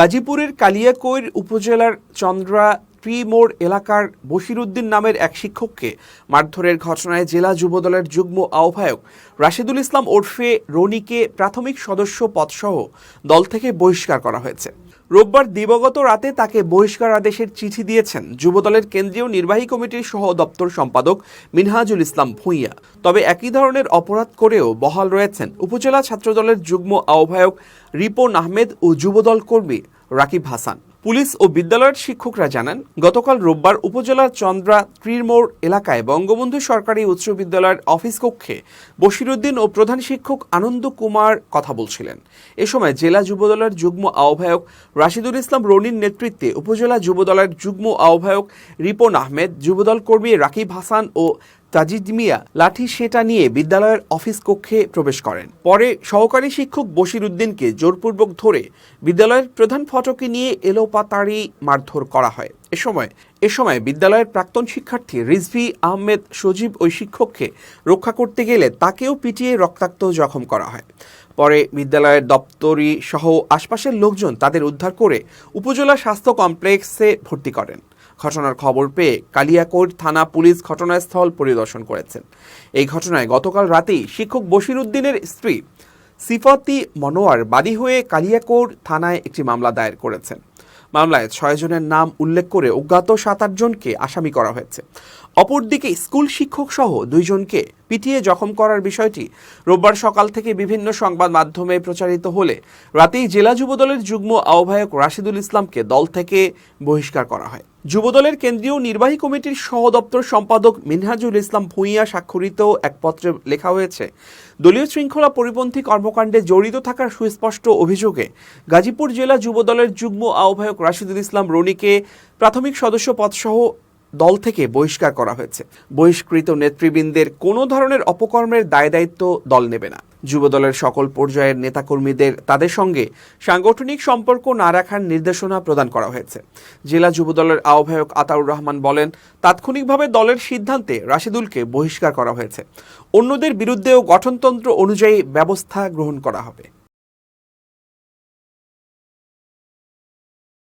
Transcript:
গাজীপুরের কালিয়াকৈর উপজেলার চন্দ্রা ট্রি-মোড় এলাকার বশিরউদ্দিন নামের এক শিক্ষককে মারধরের ঘটনায় জেলা যুবদলের যুগ্ম আহ্বায়ক রাশেদুল ইসলাম ওরফে রনিকে প্রাথমিক সদস্য পদসহ দল থেকে বহিষ্কার করা হয়েছে। রোববার দিবাগত রাতে তাকে বহিষ্কার আদেশের চিঠি দিয়েছেন যুবদলের কেন্দ্রীয় নির্বাহী কমিটির সহ দপ্তর সম্পাদক মিনহাজুল ইসলাম ভূঁইয়া। তবে একই ধরনের অপরাধ করেও বহাল রয়েছেন উপজেলা ছাত্রদলের যুগ্ম আহ্বায়ক রিপন আহমেদ ও যুবদল কর্মী রাকিব হাসান। পুলিশ ও বিদ্যালয়ের শিক্ষকরা জানান, গতকাল রোববার উপজেলার চন্দ্রা ট্রি-মোড় এলাকায় বঙ্গবন্ধু সরকারি উচ্চ বিদ্যালয়ের অফিস কক্ষে বশিরউদ্দিন ও প্রধান শিক্ষক আনন্দ কুমার কথা বলছিলেন। এ সময় জেলা যুবদলের যুগ্ম আহ্বায়ক রাশেদুল ইসলাম রনির নেতৃত্বে উপজেলা যুবদলের যুগ্ম আহ্বায়ক রিপন আহমেদ, যুবদল কর্মী রাকিব হাসান ও তাজিদ মিয়া লাঠি সেটা নিয়ে বিদ্যালয়ের অফিস কক্ষে প্রবেশ করেন। পরে সহকারী শিক্ষক বশিরউদ্দিনকে জোরপূর্বক ধরে বিদ্যালয়ের প্রধান ফটকে নিয়ে এলোপাতাড়ি মারধর করা হয়। এ সময় বিদ্যালয়ের প্রাক্তন শিক্ষার্থী রিজভী আহমেদ সজীব ওই শিক্ষককে রক্ষা করতে গেলে তাকেও পিটিয়ে রক্তাক্ত জখম করা হয়। পরে বিদ্যালয়ের দপ্তরি সহ আশপাশের লোকজন তাদের উদ্ধার করে উপজেলা স্বাস্থ্য কমপ্লেক্সে ভর্তি করেন। ঘটনার খবর পেয়ে কালিয়াকৈর থানা পুলিশ ঘটনাস্থল পরিদর্শন করেছেন। এই ঘটনায় গতকাল রাতেই শিক্ষক বশিরউদ্দিনের স্ত্রী সিফাতি মনোয়ার বাদী হয়ে কালিয়াকৈর থানায় একটি মামলা দায়ের করেছেন। মামলায় 6 জনের নাম উল্লেখ করে অজ্ঞাত 7-8 জনকে আসামি করা হয়েছে। অপরদিকে স্কুল শিক্ষক সহ 2 জনকে পিটিয়ে জখম করার বিষয়টি রোববার সকাল থেকে বিভিন্ন সংবাদ মাধ্যমে প্রচারিত হলে রাতেই জেলা যুবদলের যুগ্ম আহ্বায়ক রাশেদুল ইসলামকে দল থেকে বহিষ্কার করা হয়। যুবদলের কেন্দ্রীয় নির্বাহী কমিটির সহ দপ্তর সম্পাদক মিনহাজুল ইসলাম ভূঁইয়া স্বাক্ষরিত এক পত্রে লেখা হয়েছে, দলীয় শৃঙ্খলা পরিপন্থী কর্মকাণ্ডে জড়িত থাকার সুস্পষ্ট অভিযোগে গাজীপুর জেলা যুবদলের যুগ্ম আহ্বায়ক রাশেদুল ইসলাম রনিকে প্রাথমিক সদস্য পদসহ দল থেকে বহিষ্কার করা হয়েছে। বহিষ্কৃত নেতৃবৃন্দের কোনো ধরনের অপকর্মের দায়-দায়িত্ব দল নেবে না। যুবদলের সকল পর্যায়ের নেতাকর্মীদের তাদের সঙ্গে সাংগঠনিক সম্পর্ক না রাখার নির্দেশনা প্রদান করা হয়েছে। জেলা যুবদলের আহ্বায়ক আতাউর রহমান বলেন, তাৎক্ষণিকভাবে দলের সিদ্ধান্তে রাশেদুলকে বহিষ্কার করা হয়েছে। অন্যদের বিরুদ্ধেও গঠনতন্ত্র অনুযায়ী ব্যবস্থা গ্রহণ করা হবে।